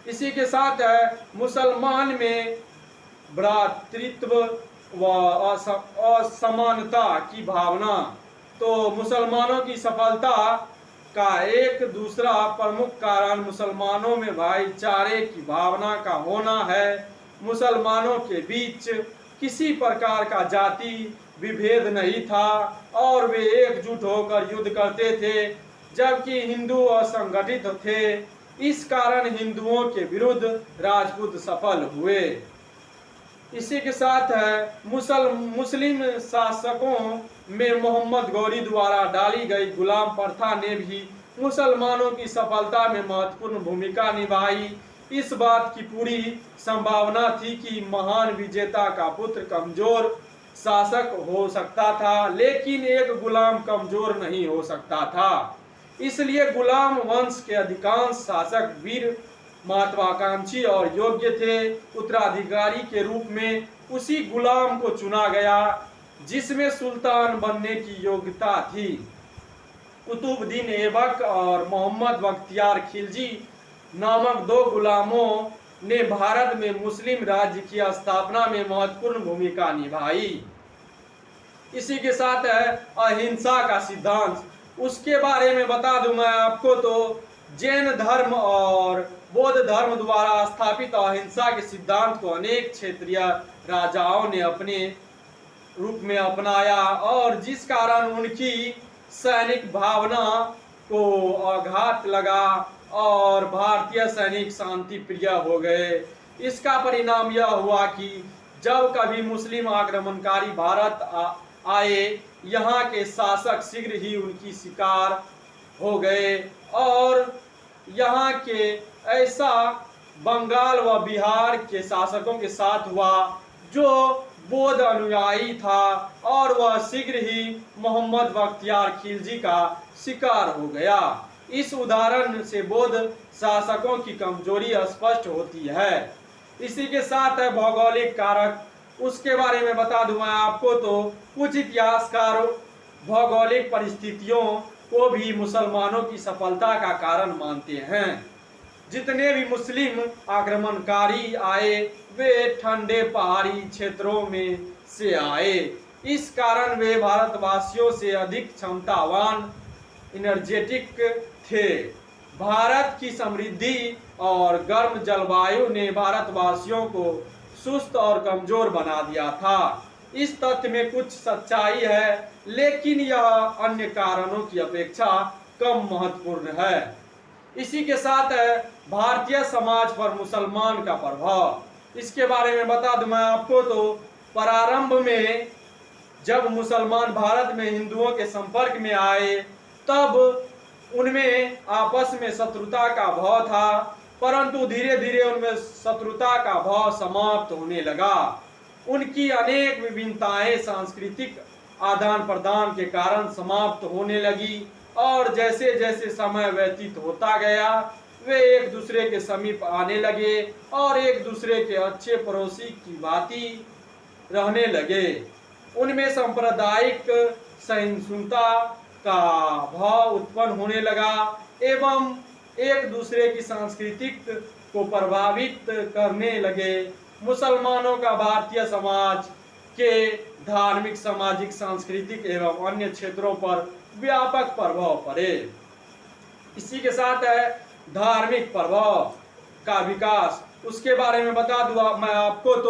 इसी के साथ मुसलमान में भ्रातृत्व व असमानता की भावना। तो मुसलमानों की सफलता का एक दूसरा प्रमुख कारण मुसलमानों में भाईचारे की भावना का होना है। मुसलमानों के बीच किसी प्रकार का जाति विभेद नहीं था और वे एकजुट होकर युद्ध करते थे, जबकि हिंदू असंगठित थे। इस कारण हिंदुओं के विरुद्ध राजपूत सफल हुए। इसी के साथ मुस्लिम शासकों में मोहम्मद गौरी द्वारा डाली गई गुलाम प्रथा ने भी मुसलमानों की सफलता में महत्वपूर्ण भूमिका निभाई। इस बात की पूरी संभावना थी कि महान विजेता का पुत्र कमजोर शासक हो सकता था, लेकिन एक गुलाम कमजोर नहीं हो सकता था। इसलिए गुलाम वंश के अधिकांश शासक वीर, महत्वाकांक्षी और योग्य थे। उत्तराधिकारी के रूप में उसी गुलाम को चुना गया जिसमें सुल्तान बनने की योग्यता थी। कुतुबुद्दीन ऐबक और मोहम्मद बख्तियार खिलजी नामक दो गुलामों ने भारत में मुस्लिम राज्य की स्थापना में महत्वपूर्ण भूमिका निभाई। इसी के साथ अहिंसा का सिद्धांत, उसके बारे में बता दूं मैं आपको। तो जैन धर्म और बौद्ध धर्म द्वारा स्थापित अहिंसा के सिद्धांत को अनेक क्षेत्रीय राजाओं ने अपने रूप में अपनाया और जिस कारण उनकी सैनिक भावना को आघात लगा और भारतीय सैनिक शांति प्रिय हो गए। इसका परिणाम यह हुआ कि जब कभी मुस्लिम आक्रमणकारी भारत आए, यहाँ के शासक शीघ्र ही उनकी शिकार हो गए और यहाँ के ऐसा बंगाल व बिहार के शासकों के साथ हुआ जो बौद्ध अनुयायी था और वह शीघ्र ही मोहम्मद बख्तियार खिलजी का शिकार हो गया। इस उदाहरण से बौद्ध शासकों की कमजोरी स्पष्ट होती है। इसी के साथ भौगोलिक कारक, उसके बारे में बता दूं मैं आपको। तो कुछ इतिहासकार भौगोलिक परिस्थितियों को भी मुसलमानों की सफलता का कारण मानते हैं। जितने भी मुस्लिम आक्रमणकारी आए वे ठंडे पहाड़ी क्षेत्रों में से आए। इस कारण वे भारतवासियों से अधिक क्षमतावान, एनर्जेटिक थे। भारत की समृद्धि और गर्म जलवायु ने भारतवासियों को सुस्त और कमजोर बना दिया था। इस तथ्य में कुछ सच्चाई है, लेकिन यह अन्य कारणों की अपेक्षा कम महत्वपूर्ण है। इसी के साथ भारतीय समाज पर मुसलमान का प्रभाव, इसके बारे में बता दूं मैं आपको। तो प्रारंभ में जब मुसलमान भारत में हिंदुओं के संपर्क में आए, तब उनमें आपस में शत्रुता का भाव था, परंतु धीरे धीरे उनमें शत्रुता का भाव समाप्त होने लगा। उनकी अनेक विभिन्नताएं सांस्कृतिक आदान प्रदान के कारण समाप्त होने लगी और जैसे जैसे समय व्यतीत होता गया वे एक दूसरे के समीप आने लगे और एक दूसरे के अच्छे पड़ोसी की भांति रहने लगे। उनमें सांप्रदायिक सहिष्णुता का भाव उत्पन्न होने लगा एवं एक दूसरे की सांस्कृतिक को प्रभावित करने लगे। मुसलमानों का भारतीय समाज के धार्मिक, सामाजिक, सांस्कृतिक एवं अन्य क्षेत्रों पर व्यापक प्रभाव पड़े। इसी के साथ धार्मिक प्रभाव का विकास, उसके बारे में बता दूं मैं आपको। तो